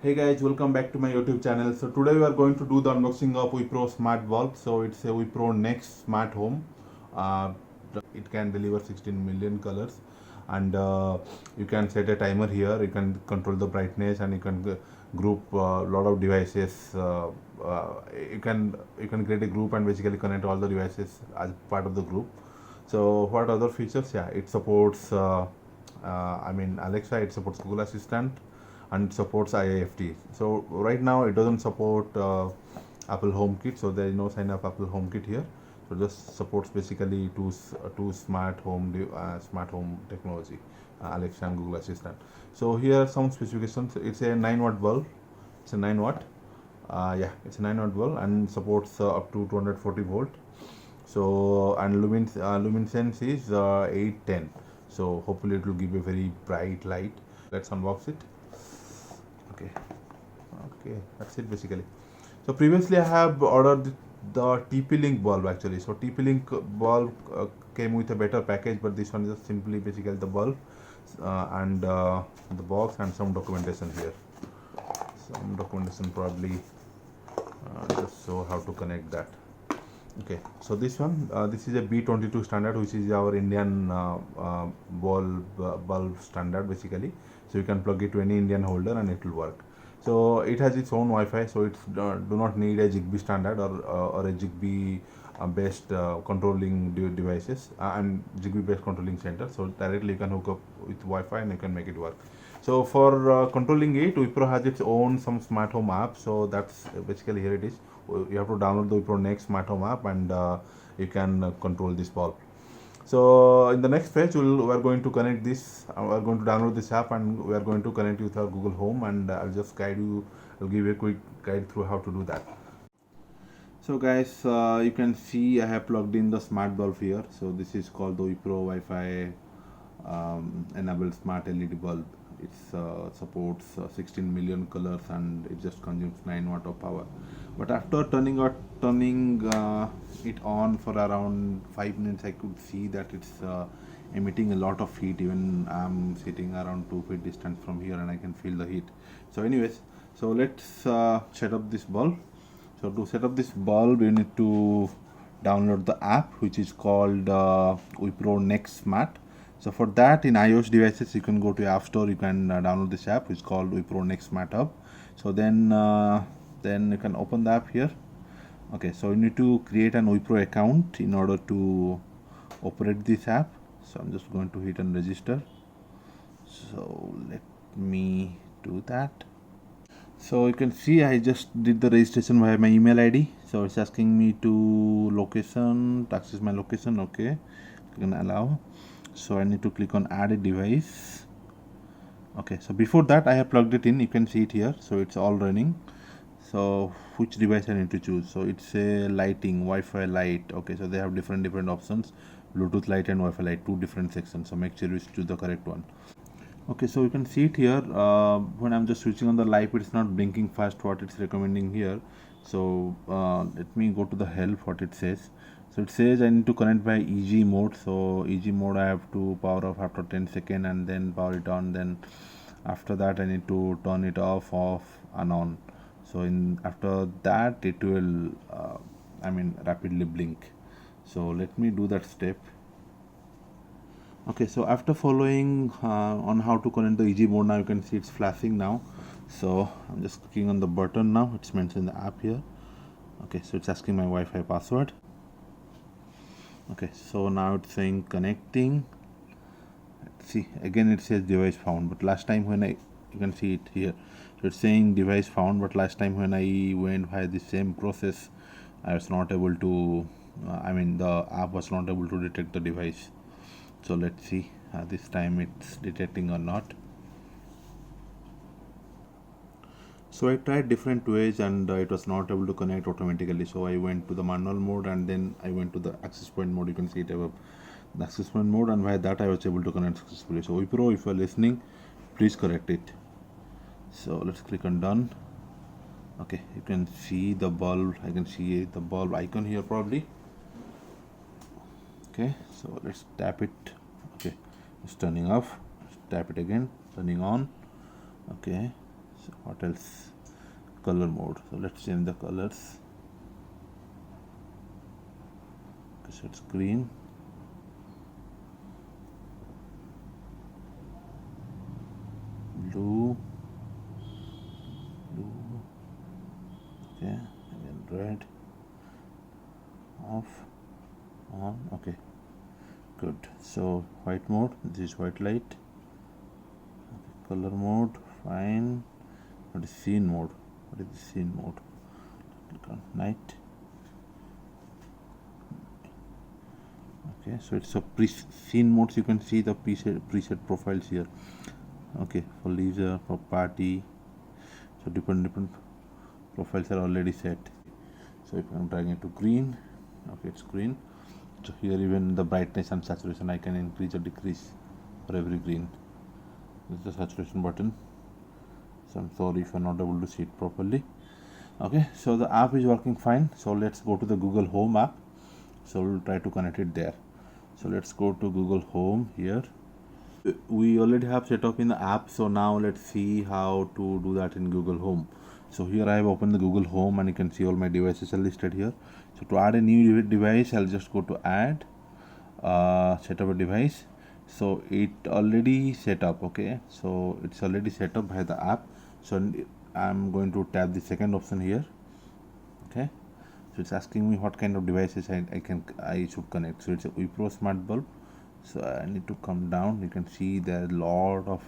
Hey guys, welcome back to my YouTube channel. So today we are going to do the unboxing of Wipro smart bulb. So it's a Wipro Next smart home. Uh, it can deliver 16 million colors, and you can set a timer here. You can control the brightness, and you can group a lot of devices. You can create a group and basically connect all the devices as part of the group. So what other features? Yeah, it supports. Alexa. It supports Google Assistant and supports IIFT. So right now it doesn't support Apple HomeKit, so there is no sign of Apple HomeKit here. So just supports basically two smart home technology, Alexa and Google Assistant. So here are some specifications. It's a 9 watt bulb. It's a 9 watt. It's a 9 watt bulb and supports up to 240 volt. So and luminescence is 810. So hopefully it will give a very bright light. Let's unbox it. Okay, that's it basically. So previously I have ordered the TP-Link bulb actually. So TP-Link bulb came with a better package, but this one is just simply basically the bulb and the box and some documentation here. Some documentation probably just show how to connect that. Okay, so this is a B22 standard, which is our Indian bulb standard basically. So you can plug it to any Indian holder and it will work. So it has its own Wi-Fi, so it do not need a ZigBee standard or a ZigBee based controlling devices and ZigBee based controlling center. So directly you can hook up with Wi-Fi and you can make it work. So for controlling it, Wipro has its own some smart home app. So that's basically here it is. You have to download the Wipro Next smart home app and you can control this bulb. So in the next page we are going to connect this, we are going to download this app and we are going to connect with our Google Home, and I'll just I'll give you a quick guide through how to do that. So guys, you can see I have plugged in the smart bulb here. So this is called the Wipro Wi-Fi enabled smart LED bulb. It supports 16 million colors and it just consumes 9 watt of power. But after turning it on for around 5 minutes, I could see that it's emitting a lot of heat. Even I'm sitting around 2 feet distance from here and I can feel the heat. So anyways, so let's set up this bulb. So to set up this bulb, you need to download the app, which is called Wipro Next Smart. So for that, in iOS devices, you can go to App Store. You can download this app. It's called Wipro Next Smart Hub. So then you can open the app here. Okay, so you need to create an Wipro account in order to operate this app. So I'm just going to hit and register. So let me do that. So you can see I just did the registration via my email ID. So it's asking me to access my location. Okay, you can allow. So I need to click on add a device. Okay, so before that I have plugged it in. You can see it here. So it's all running. So which device I need to choose? So it's a lighting, Wi-Fi light. Okay, so they have different options, Bluetooth light and Wi-Fi light, two different sections. So make sure you choose the correct one. Okay, so you can see it here. When I'm just switching on the light, it's not blinking fast what it's recommending here. So let me go to the help, what it says. So it says I need to connect by EG mode. So EG mode I have to power off after 10 seconds and then power it on. Then after that I need to turn it off and on. So after that it will rapidly blink. So let me do that step. Okay, so after following on how to connect the EG mode, now you can see it's flashing now. So I'm just clicking on the button now. It's mentioned in the app here. Okay, so it's asking my Wi-Fi password. Okay, so now it's saying connecting. See, again it says device found, but last time when you can see it here. So it's saying device found, but last time when I went by the same process, I was not able to, the app was not able to detect the device. So let's see this time it's detecting or not. So I tried different ways and it was not able to connect automatically. So I went to the manual mode and then I went to the access point mode. You can see it above the access point mode, and by that I was able to connect successfully. So Wipro, if you are listening, please correct it. So let's click on done. Okay, you can see the bulb. I can see the bulb icon here probably. Okay, so let's tap it. Okay, it's turning off. Let's tap it again, turning on. Okay, So what else? Color mode. So let's change the colors. Okay, so it's green. Blue. Okay, again red. Off. On. Okay. Good. So white mode. This is white light. Okay, color mode. Fine. What is scene mode? What is the scene mode? Click on night. Okay, so it's a scene modes. You can see the preset profiles here. Okay, for leisure, for party. So different profiles are already set. So if I'm dragging it to green, okay, it's green. So here even the brightness and saturation I can increase or decrease for every green. This is the saturation button. So I'm sorry if you're not able to see it properly. Okay, so the app is working fine. So let's go to the Google Home app. So we'll try to connect it there. So let's go to Google Home here. We already have set up in the app. So now let's see how to do that in Google Home. So here I have opened the Google Home and you can see all my devices are listed here. So to add a new device, I'll just go to add, set up a device. So it already set up. Okay, so it's already set up by the app. So I'm going to tap the second option here. Okay, so it's asking me what kind of devices I should connect. So it's a Wipro smart bulb. So I need to come down. You can see there are a lot of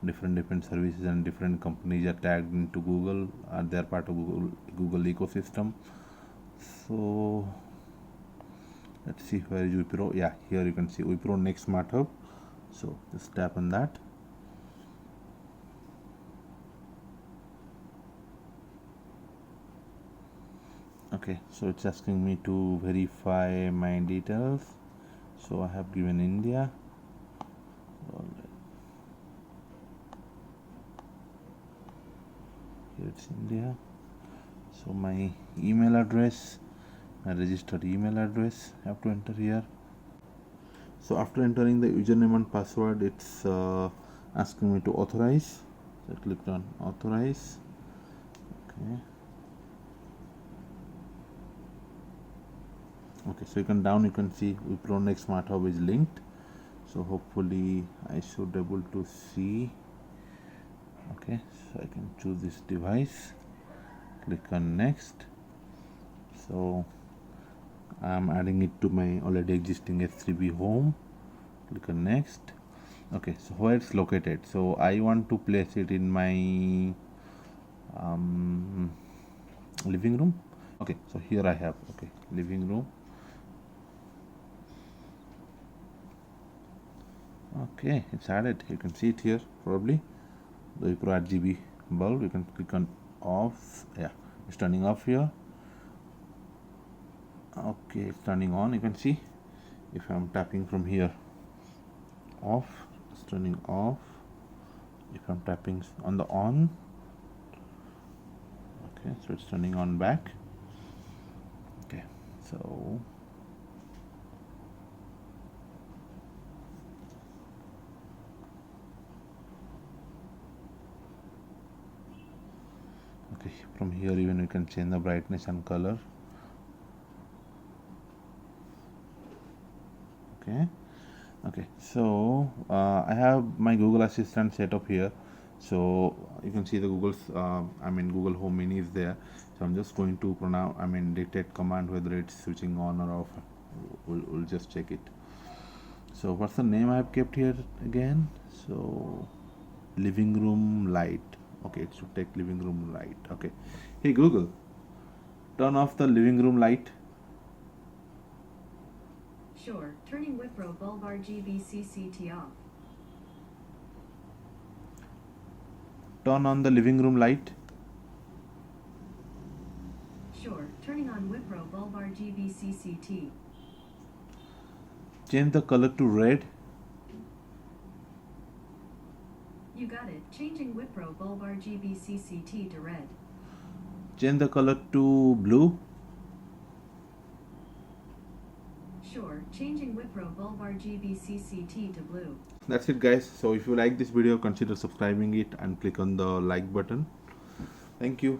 different services and different companies are tagged into Google. They're part of Google ecosystem. So let's see, where is Wipro? Yeah, here you can see Wipro Next Smart Hub. So just tap on that. Okay, so it's asking me to verify my details. So I have given India. Here it's India. So my email address, my registered email address, I have to enter here. So after entering the username and password, it's asking me to authorize. So I clicked on authorize. Okay. Okay, so you can see Wipro Next Smart Hub is linked. So hopefully I should be able to see. Okay, so I can choose this device, click on next. So I'm adding it to my already existing S3B home. Click on next. Okay, so where it's located, so I want to place it in my living room. Okay, so here I have, okay, living room. Okay, it's added. You can see it here probably, the Wipro RGB bulb. You can click on off. Yeah, it's turning off here. Okay, it's turning on. You can see if I'm tapping from here, off, it's turning off. If I'm tapping on the on, okay, so it's turning on back. Okay, so okay, from here even we can change the brightness and color. Okay, so I have my Google Assistant set up here. So you can see the Google Home Mini is there. So I'm just going to dictate command whether it's switching on or off. We'll just check it. So what's the name I have kept here again? So living room light. Okay, it should take living room light. Okay, hey Google, turn off the living room light. Sure, turning Wipro bulb RGB CCT off. Turn on the living room light. Sure, turning on Wipro bulb RGB CCT. Change the color to red. You got it, changing Wipro bulb RGB CCT to red. Change the color to blue. Sure, changing Wipro bulb RGB CCT to blue. That's it, guys. So if you like this video, consider subscribing it and click on the like button. Thank you.